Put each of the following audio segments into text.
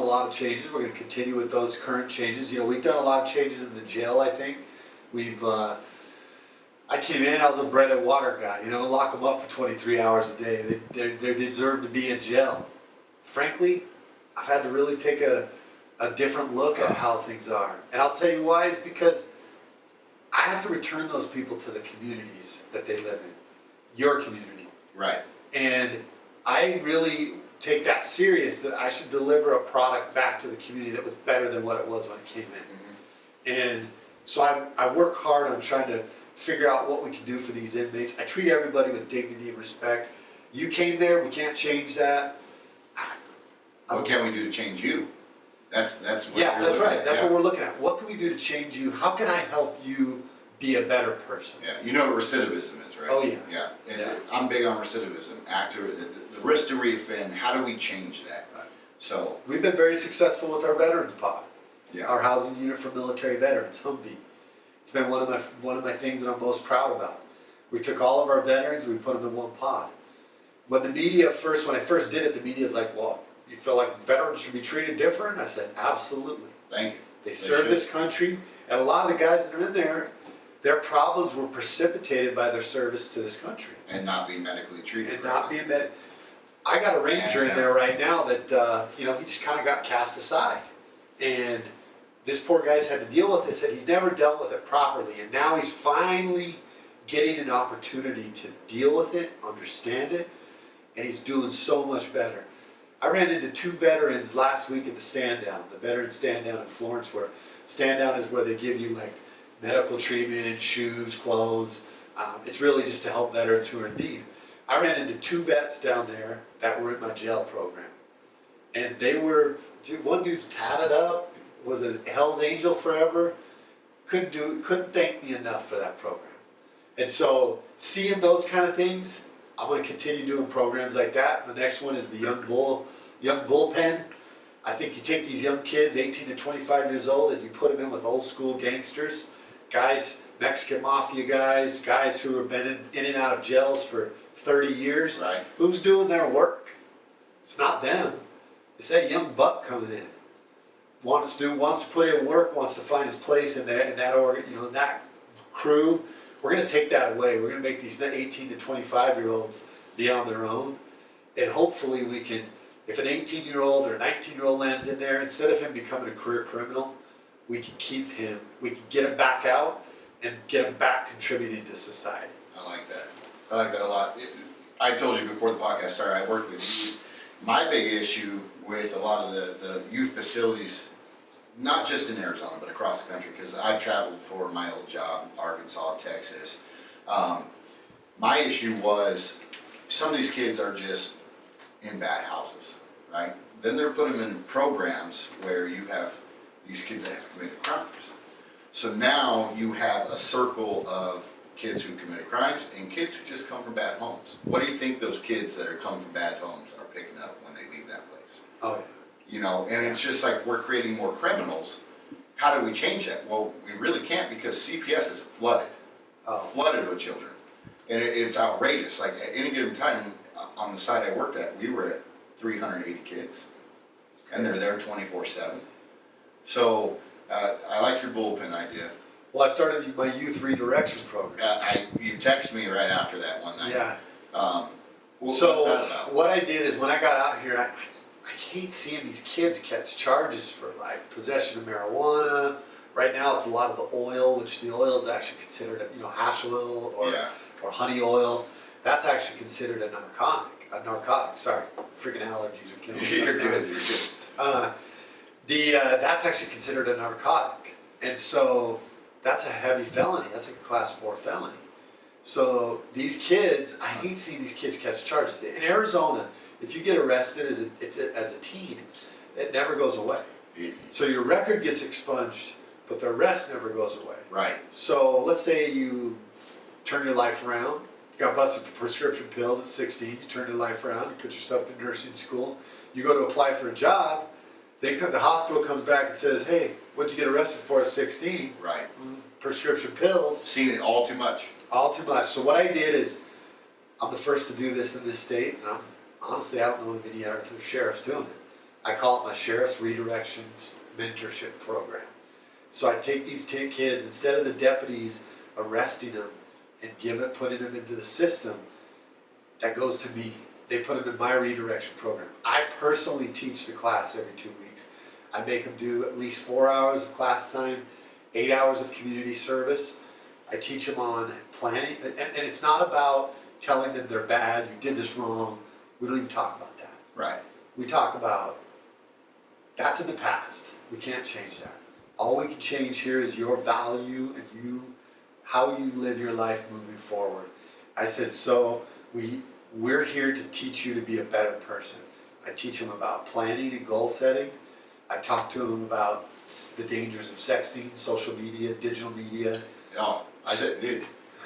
lot of changes. We're going to continue with those current changes. You know, we've done a lot of changes in the jail, I think. I came in, I was a bread and water guy, you know, lock them up for 23 hours a day. They deserve to be in jail. Frankly, I've had to really take a different look at how things are. And I'll tell you why, it's because I have to return those people to the communities that they live in. Your community. Right. And I really take that serious, that I should deliver a product back to the community that was better than what it was when it came in. Mm-hmm. And so I work hard on trying to figure out what we can do for these inmates. I treat everybody with dignity and respect. You came there, we can't change that. What can we do to change you? That's what yeah, that's right. At. That's yeah. what we're looking at. What can we do to change you? How can I help you be a better person? Yeah, you know what recidivism is, right? Oh yeah. Yeah, and yeah. I'm big on recidivism. The risk to reoffend. How do we change that? Right. So we've been very successful with our veterans pod. Yeah. Our housing unit for military veterans, Humvee. It's been one of my things that I'm most proud about. We took all of our veterans and we put them in one pod. When the media when I first did it, the media's like, well, you feel like veterans should be treated different? I said, absolutely. Thank you. They served this country, and a lot of the guys that are in there, their problems were precipitated by their service to this country. And not being medically treated. And not being medically. I got a ranger in there right now that, he just kind of got cast aside. And this poor guy's had to deal with this, and he's never dealt with it properly. And now he's finally getting an opportunity to deal with it, understand it, and he's doing so much better. I ran into 2 veterans last week at the stand down, the veteran stand down in Florence, where stand down is where they give you like medical treatment, shoes, clothes. It's really just to help veterans who are in need. I ran into 2 vets down there that were in my jail program. And they were, one dude's tatted up, was a Hell's Angel forever, couldn't thank me enough for that program. And so seeing those kind of things, I'm going to continue doing programs like that. The next one is the Young Bullpen. I think you take these young kids, 18 to 25 years old, and you put them in with old school gangsters, guys, Mexican mafia guys who have been in and out of jails for 30 years. Right. Who's doing their work? It's not them. It's that young buck coming in. Wants to put in work, wants to find his place in there, in that crew. We're going to take that away. We're going to make these 18 to 25-year-olds be on their own. And hopefully we can, if an 18-year-old or a 19-year-old lands in there, instead of him becoming a career criminal, we can keep him, we can get him back out and get him back contributing to society. I like that. I like that a lot. I told you before the podcast started, I worked with youth. My big issue with a lot of the youth facilities, not just in Arizona, but across the country, because I've traveled for my old job, Arkansas, Texas. My issue was some of these kids are just in bad houses, right? Then they're putting them in programs where you have these kids that have committed crimes. So now you have a circle of kids who committed crimes and kids who just come from bad homes. What do you think those kids that are coming from bad homes are picking up when they leave that place? Oh, yeah. And it's just like we're creating more criminals. How do we change that? Well, we really can't, because CPS is flooded with children. And it's outrageous. Like at any given time, on the site I worked at, we were at 380 kids. And they're there 24/7. So I like your bullpen idea. Well, I started my youth redirection program. You texted me right after that one night. Yeah. What's that about? What I did is when I got out here, I hate seeing these kids catch charges for like possession of marijuana. Right now it's a lot of the oil, which the oil is actually considered, hash oil or honey oil. That's actually considered a narcotic. Sorry, freaking allergies are killing me. You're good. That's actually considered a narcotic. And so that's a heavy felony. That's a class 4 felony. So these kids, I hate seeing these kids catch charges. In Arizona, if you get arrested as a teen, it never goes away. So your record gets expunged, but the arrest never goes away. Right. So let's say you turn your life around, you got busted for prescription pills at 16, you turn your life around, you put yourself through nursing school, you go to apply for a job, the hospital comes back and says, hey, what'd you get arrested for at 16? Right. Prescription pills. Seen it all too much. All too much. So what I did is, I'm the first to do this in this state, and honestly, I don't know of any other sheriffs doing it. I call it my Sheriff's Redirections Mentorship Program. So I take these 10 kids, instead of the deputies arresting them and putting them into the system, that goes to me. They put them in my redirection program. I personally teach the class every 2 weeks. I make them do at least 4 hours of class time, 8 hours of community service. I teach them on planning, and it's not about telling them they're bad, you did this wrong. We don't even talk about that. Right. We talk about, that's in the past. We can't change that. All we can change here is your value and how you live your life moving forward. I said, so we're here to teach you to be a better person. I teach them about planning and goal setting. I talk to them about the dangers of sexting, social media, digital media. Oh, I said, dude,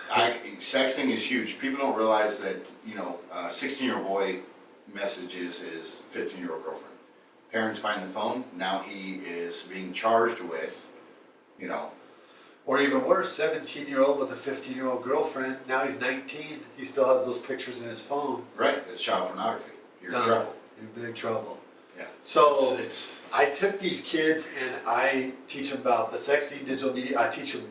sexting is huge. People don't realize that, you know, 16-year-old boy messages his 15-year-old girlfriend. Parents find the phone. Now he is being charged with, you know. Or even worse, 17-year-old with a 15-year-old girlfriend. Now he's 19. He still has those pictures in his phone. Right, it's child pornography. You're in trouble. You're in big trouble. Yeah. So I took these kids and I teach them about the sexting, digital media. I teach them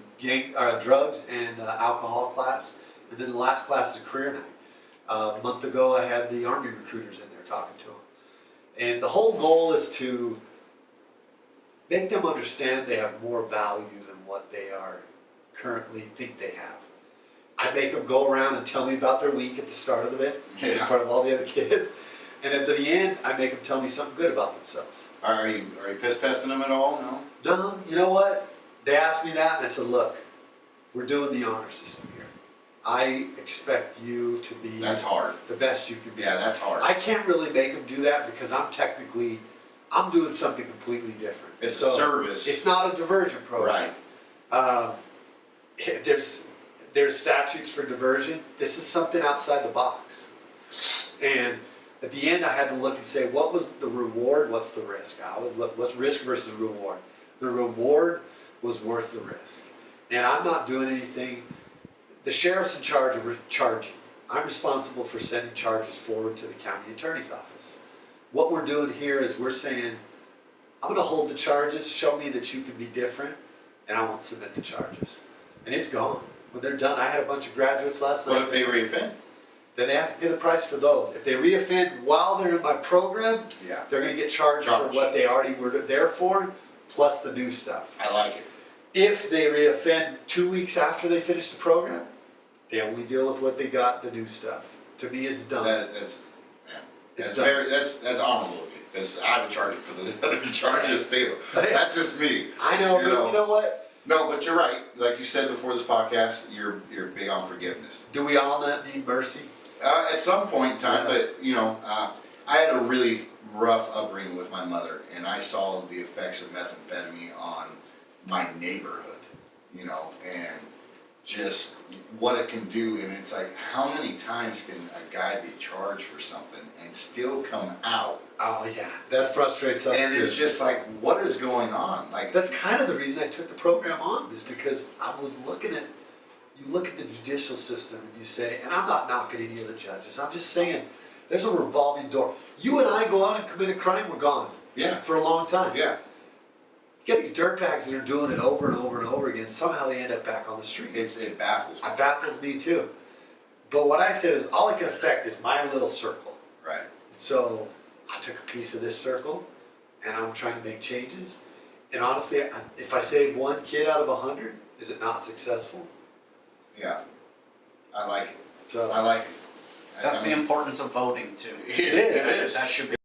drugs and alcohol class. And then the last class is a career night. A month ago I had the Army recruiters in there talking to them. And the whole goal is to make them understand they have more value than what they are currently think they have. I make them go around and tell me about their week at the start of it in front of all the other kids. And at the end, I make them tell me something good about themselves. Are you piss testing them at all? No? No, you know what? They asked me that and I said, look, we're doing the honor system here. I expect you to be That's hard. the best you can be. Yeah, that's hard. I can't really make them do that because I'm doing something completely different. It's a service. It's not a diversion program. Right. There's statutes for diversion. This is something outside the box. And at the end, I had to look and say, what was the reward? What's the risk? I always look, what's risk versus reward? The reward was worth the risk. And I'm not doing anything. The sheriff's in charge of charging. I'm responsible for sending charges forward to the county attorney's office. What we're doing here is we're saying, I'm going to hold the charges, show me that you can be different, and I won't submit the charges. And it's gone. When they're done, I had a bunch of graduates last night. What if they reoffend? Then they have to pay the price for those. If they reoffend while they're in my program, they're going to get charged for what they already were there for, plus the new stuff. I like it. If they reoffend 2 weeks after they finish the program, they only deal with what they got, the new stuff. To me, it's done. That's honorable of you. Because I would charge for the other charges too. That's just me. I know, but you know what? No, but you're right. Like you said before this podcast, you're big on forgiveness. Do we all not need mercy? At some point in time, but you know, I had a really rough upbringing with my mother, and I saw the effects of methamphetamine on my neighborhood. You know, and just what it can do, and it's like, how many times can a guy be charged for something and still come out? Oh yeah, that frustrates us and too. It's just like, what is going on? Like, that's kind of the reason I took the program on, is because I was looking at, you look at the judicial system and you say, and I'm not knocking any of the judges, I'm just saying, there's a revolving door. You and I go out and commit a crime, we're gone. Yeah. For a long time. Yeah. You get these dirtbags that are doing it over and over and over again, somehow they end up back on the street. It baffles me. It baffles me too. But what I said is, all it can affect is my little circle. Right. So I took a piece of this circle, and I'm trying to make changes. And honestly, if I save one kid out of 100, is it not successful? Yeah. I like it. So, I like it. That's the importance of voting too. It is. That should be